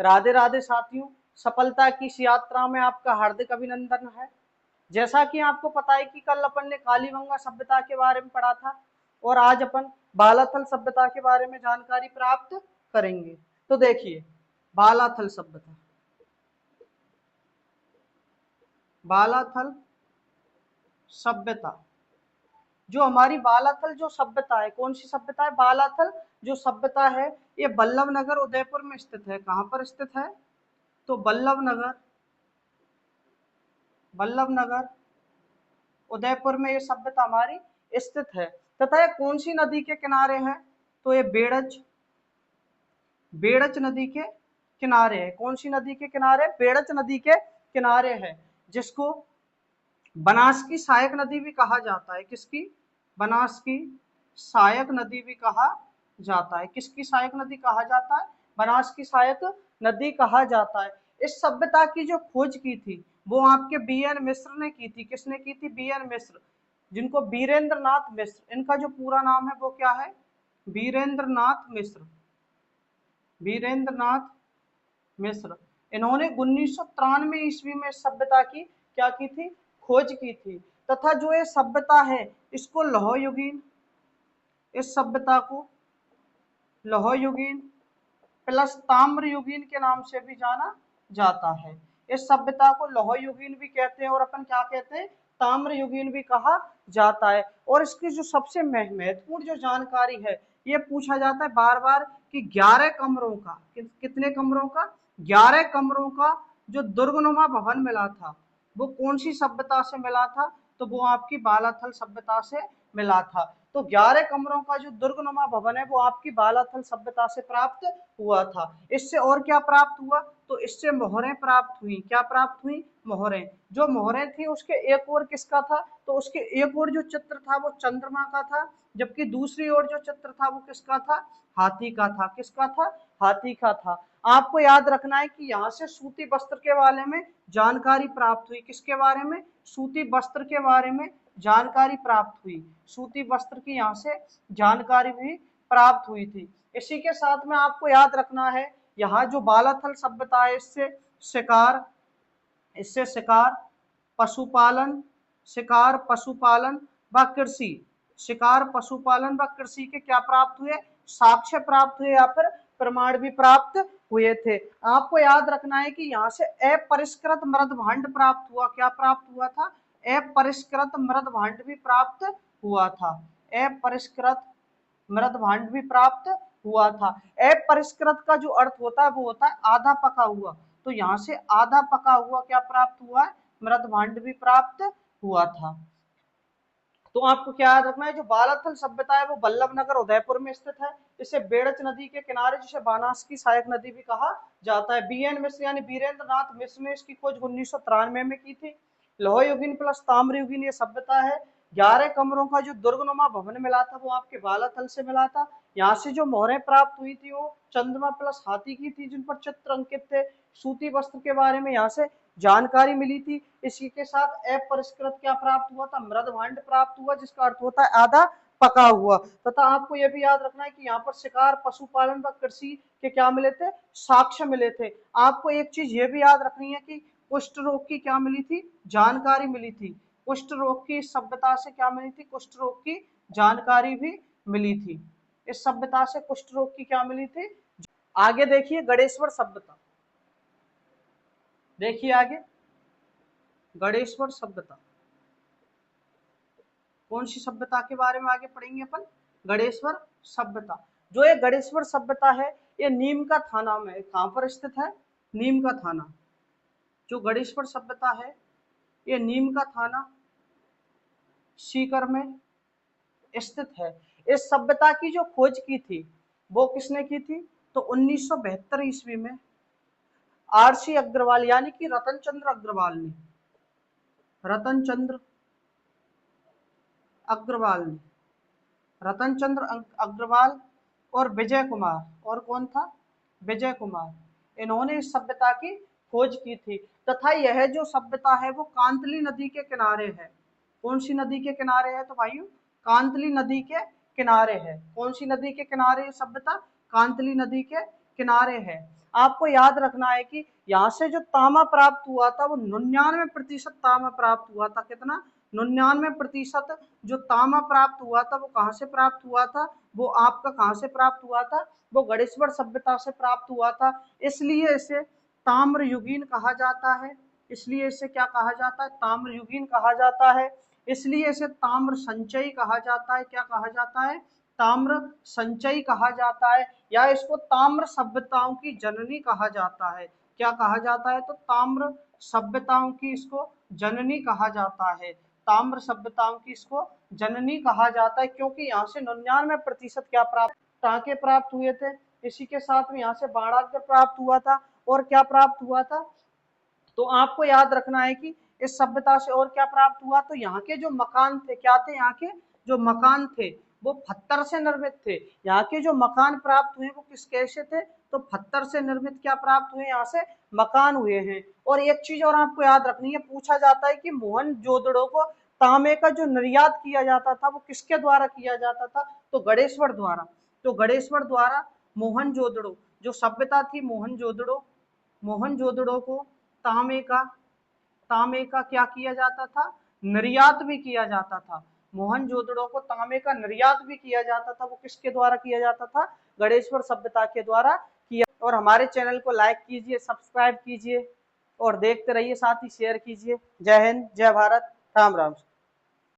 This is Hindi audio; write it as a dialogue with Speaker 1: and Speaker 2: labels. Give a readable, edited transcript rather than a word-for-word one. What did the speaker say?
Speaker 1: राधे राधे साथियों, सफलता की इस यात्रा में आपका हार्दिक अभिनंदन है। जैसा कि आपको पता है कि कल अपन ने कालीबंगा सभ्यता के बारे में पढ़ा था और आज अपन बालाथल सभ्यता के बारे में जानकारी प्राप्त करेंगे। तो देखिए, बालाथल सभ्यता, बालाथल सभ्यता, जो हमारी बालाथल जो सभ्यता है, कौन सी सभ्यता है? बालाथल जो सभ्यता है ये बल्लभ नगर उदयपुर में स्थित है। कहां पर स्थित है? तो बल्लभ नगर उदयपुर में ये सभ्यता हमारी स्थित है। तथा ये कौन सी नदी के किनारे है? तो ये बेड़च नदी के किनारे है। कौन सी नदी के किनारे? बेड़च नदी के किनारे है, जिसको बनास की सहायक नदी भी कहा जाता है। किसकी? बनास की सहायक नदी भी कहा जाता है। किसकी सहायक नदी कहा जाता है? बनास की सहायक नदी कहा जाता है। इस सभ्यता की जो खोज की थी वो आपके बी.एन. मिश्र ने की थी। किसने की थी? बी.एन. मिश्र, जिनको बीरेंद्र नाथ मिश्र, इनका जो पूरा नाम है वो क्या है? बीरेंद्र नाथ मिश्र। बीरेंद्र नाथ मिश्र, इन्होंने 1993 ईस्वी में इस सभ्यता की क्या की थी? खोज की थी। तथा जो ये सभ्यता है इसको लौह युगीन, इस सभ्यता को लौह युगीन प्लस ताम्र युगीन के नाम से भी जाना जाता है। इस सभ्यता को लौह युगीन भी कहते हैं और अपन क्या कहते हैं? ताम्र युगीन भी कहा जाता है। और इसकी जो सबसे महत्वपूर्ण जो जानकारी है ये पूछा जाता है बार बार कि 11 कमरों का, कितने कमरों का? 11 कमरों का जो दुर्गनुमा भवन मिला था वो कौन सी सभ्यता से मिला था? तो वो आपकी बालाथल सभ्यता से मिला था। तो 11 कमरों का जो दुर्गनुमा भवन है वो आपकी बालाथल सभ्यता से प्राप्त हुआ था। इससे और क्या प्राप्त हुआ? तो इससे मोहरें प्राप्त हुई। क्या प्राप्त हुई? मोहरें। जो मोहरें थी उसके एक ओर किसका था? तो उसके एक ओर जो चित्र था वो चंद्रमा का था, जबकि दूसरी ओर जो चित्र था वो किसका था? हाथी का था। किसका था? हाथी का था। आपको याद रखना है कि यहाँ से सूती वस्त्र के बारे में जानकारी प्राप्त हुई। किसके बारे में? सूती वस्त्र के बारे में जानकारी प्राप्त हुई। सूती वस्त्र की यहाँ से जानकारी भी प्राप्त हुई थी। इसी के साथ में आपको याद रखना है यहाँ जो बालाथल सभ्यता है इससे शिकार, पशुपालन, व कृषि, शिकार पशुपालन व कृषि के क्या प्राप्त हुए? साक्ष्य प्राप्त हुए या फिर प्रमाण भी प्राप्त हुए थे। आपको याद रखना है कि यहाँ से अपरिष्कृत मृद भांड प्राप्त हुआ। क्या प्राप्त हुआ था? अपरिष्कृत मृद भांड भी प्राप्त हुआ था। अपरिष्कृत मृद भांड भी प्राप्त हुआ था। अपरिष्कृत का जो अर्थ होता है वो होता है आधा पका हुआ। तो यहाँ से आधा पका हुआ क्या प्राप्त हुआ है? मृद भांड भी प्राप्त हुआ था। तो आपको क्या याद रखना है, जो बालाथल सभ्यता है वो बल्लभ नगर उदयपुर में स्थित है। इसे बेड़च नदी के किनारे, जिसे बानास की सहायक नदी भी कहा जाता है। बी.एन. मिश्र यानी बीरेंद्र नाथ मिश्र ने इसकी खोज 1993 में की थी। लौह युगीन प्लस ताम्र युगीन ये सभ्यता है। 11 कमरों का जो दुर्गनुमा भवन मिला था वो आपके बालाथल से मिला था। यहाँ से जो मोहरें प्राप्त हुई थी वो चंद्रमा प्लस हाथी की थी, जिन पर चित्र अंकित थे। सूती वस्त्र के बारे में यहाँ से जानकारी मिली थी। इसी के साथ अपरिष्कृत क्या प्राप्त हुआ था? मृद भांड प्राप्त हुआ, जिसका अर्थ होता है आधा पका हुआ। तथा आपको यह भी याद रखना है कि यहाँ पर शिकार, पशुपालन व कृषि के क्या मिले थे? साक्ष्य मिले थे। आपको एक चीज ये भी याद रखनी है कि कुष्ठ रोग की क्या मिली थी? जानकारी मिली थी। कुष्ठ रोग की इस सभ्यता से क्या मिली थी? कुष्ठ रोग की जानकारी भी मिली थी। इस सभ्यता से कुष्ठ रोग की क्या मिली थी? आगे देखिए गणेश्वर सभ्यता। देखिए आगे गणेश्वर सभ्यता, कौन सी सभ्यता के बारे में आगे पढ़ेंगे अपन? गणेश्वर सभ्यता। जो ये गणेश्वर सभ्यता है ये नीम का थाना में, कहां पर स्थित है? नीम का थाना। जो गणेश्वर सभ्यता है ये नीम का थाना सीकर में स्थित है। इस सभ्यता की जो खोज की थी वो किसने की थी? तो 1972 ईस्वी में आर.सी. अग्रवाल यानी कि रतन चंद्र अग्रवाल ने, रतन चंद्र अग्रवाल ने, रतन चंद्र अग्रवाल और विजय कुमार, और कौन था? विजय कुमार, इन्होंने इस सभ्यता की खोज की थी। तथा यह जो सभ्यता है वो कांतली नदी के किनारे है। कौन सी नदी के किनारे है? तो भाइयों कांतली नदी के किनारे है। कौन सी नदी के किनारे ये सभ्यता? कांतली नदी के किनारे है। आपको याद रखना है कि यहाँ से जो तांबा प्राप्त हुआ था वो 99% तांबा प्राप्त हुआ था। कितना? 99% जो तांबा प्राप्त हुआ था वो कहाँ से प्राप्त हुआ था? वो आपका कहाँ से प्राप्त हुआ था? वो गणेश्वर सभ्यता से प्राप्त हुआ था। इसलिए इसे ताम्र युगीन कहा जाता है। इसलिए इसे क्या कहा जाता है? ताम्र युगीन कहा जाता है। इसलिए इसे ताम्र संचयी कहा जाता है। क्या कहा जाता है? ताम्र संचयी कहा जाता है, या इसको ताम्र सभ्यताओं की जननी कहा जाता है। क्या कहा जाता है? तो ताम्र सभ्यताओं की इसको जननी कहा जाता है। ताम्र सभ्यताओं की इसको जननी कहा जाता है, क्योंकि यहाँ से 99% क्या प्राप्त? टांके प्राप्त हुए थे। इसी के साथ में यहाँ से बाणाग्र प्राप्त हुआ था। और क्या प्राप्त हुआ था? तो आपको याद रखना है कि इस सभ्यता से और क्या प्राप्त हुआ? तो यहाँ के जो मकान थे, क्या थे? यहाँ के जो मकान थे वो पत्थर से निर्मित थे। यहाँ के जो मकान प्राप्त हुए वो किस कैसे थे? तो पत्थर से निर्मित क्या प्राप्त हुए? यहाँ से मकान हुए हैं। और एक चीज और आपको याद रखनी है, पूछा जाता है कि मोहनजोदड़ो को तांबे का जो निर्यात किया जाता था वो किसके द्वारा किया जाता था? तो गणेश्वर द्वारा। तो गणेश्वर द्वारा मोहनजोदड़ो जो सभ्यता थी, मोहनजोदड़ो को तांबे का क्या किया जाता था? निर्यात भी किया जाता था। मोहनजोदड़ो को तांबे का निर्यात भी किया जाता था। वो किसके द्वारा किया जाता था? गणेश्वर सभ्यता के द्वारा किया। और हमारे चैनल को लाइक कीजिए, सब्सक्राइब कीजिए और देखते रहिए, साथ ही शेयर कीजिए। जय हिंद, जय भारत, राम राम।